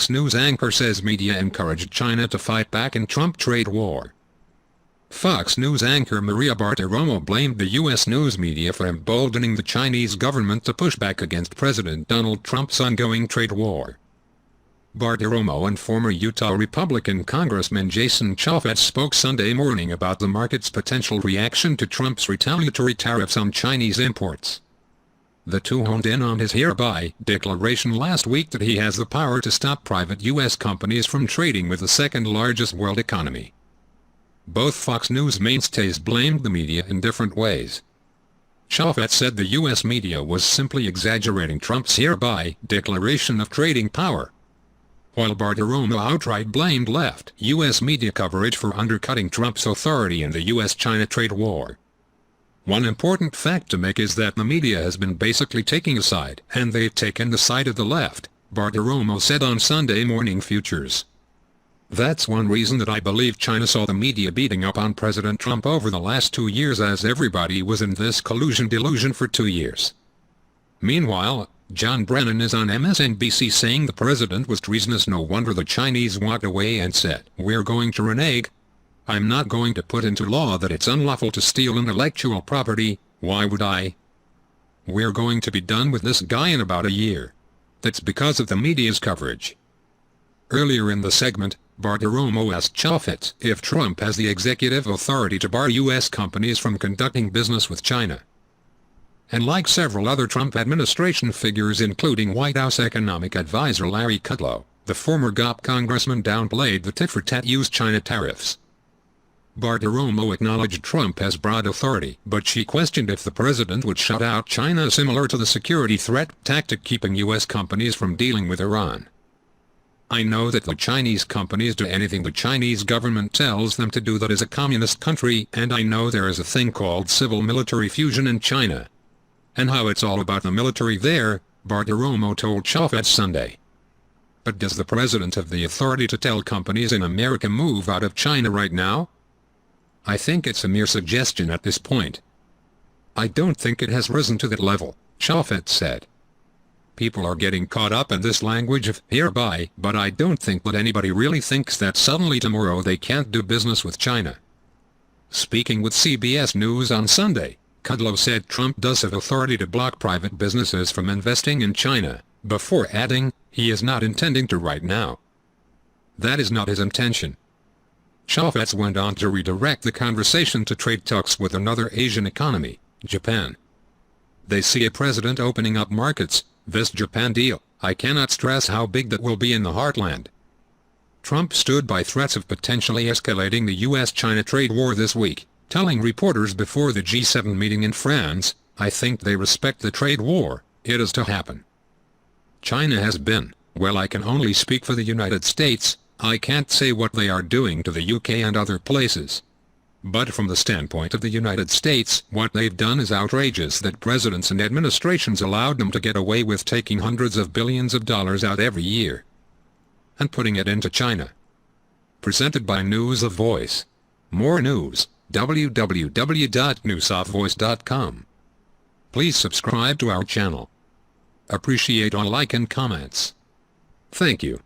Fox News anchor says media encouraged China to fight back in Trump trade war. Fox News anchor Maria Bartiromo blamed the U.S. news media for emboldening the Chinese government to push back against President Donald Trump's ongoing trade war. Bartiromo and former Utah Republican Congressman Jason Chaffetz spoke Sunday morning about the market's potential reaction to Trump's retaliatory tariffs on Chinese imports. The two honed in on his hereby declaration last week that he has the power to stop private U.S. companies from trading with the second-largest world economy. Both Fox News mainstays blamed the media in different ways. Chaffetz said the U.S. media was simply exaggerating Trump's hereby declaration of trading power, while Bartiromo outright blamed left U.S. media coverage for undercutting Trump's authority in the U.S.-China trade war. One important fact to make is that the media has been basically taking a side, and they've taken the side of the left, Bartiromo said on Sunday Morning Futures. That's one reason that I believe China saw the media beating up on President Trump over the last 2 years, as everybody was in this collusion delusion for 2 years. Meanwhile, John Brennan is on MSNBC saying the president was treasonous. No wonder the Chinese walked away and said, "We're going to renege. I'm not going to put into law that it's unlawful to steal intellectual property. Why would I? We're going to be done with this guy in about a year." That's because of the media's coverage. Earlier in the segment, Bartiromo asked Chaffetz if Trump has the executive authority to bar U.S. companies from conducting business with China. And like several other Trump administration figures, including White House economic advisor Larry Kudlow, the former GOP congressman downplayed the tit-for-tat U.S.-China tariffs. Bartiromo acknowledged Trump has broad authority, but she questioned if the president would shut out China, similar to the security threat tactic keeping U.S. companies from dealing with Iran. "I know that the Chinese companies do anything the Chinese government tells them to do. That is a communist country, and I know there is a thing called civil-military fusion in China, and how it's all about the military there," Bartiromo told Chaffetz Sunday. But does the president have the authority to tell companies in America move out of China right now? I think it's a mere suggestion at this point. I don't think it has risen to that level, Chaffetz said. People are getting caught up in this language of hereby, but I don't think that anybody really thinks that suddenly tomorrow they can't do business with China. Speaking with CBS News on Sunday, Kudlow said Trump does have authority to block private businesses from investing in China, before adding, he is not intending to right now. That is not his intention. Chaffetz went on to redirect the conversation to trade talks with another Asian economy, Japan. They see a president opening up markets. This Japan deal, I cannot stress how big that will be in the heartland. Trump stood by threats of potentially escalating the U.S.-China trade war this week, telling reporters before the G7 meeting in France, "I think they respect the trade war. It is to happen." China has been, well, I can only speak for the United States. I can't say what they are doing to the UK and other places. But from the standpoint of the United States, what they've done is outrageous that presidents and administrations allowed them to get away with taking hundreds of billions of dollars out every year and putting it into China. Presented by News of Voice. More news, www.newsofvoice.com. Please subscribe to our channel. Appreciate all like and comments. Thank you.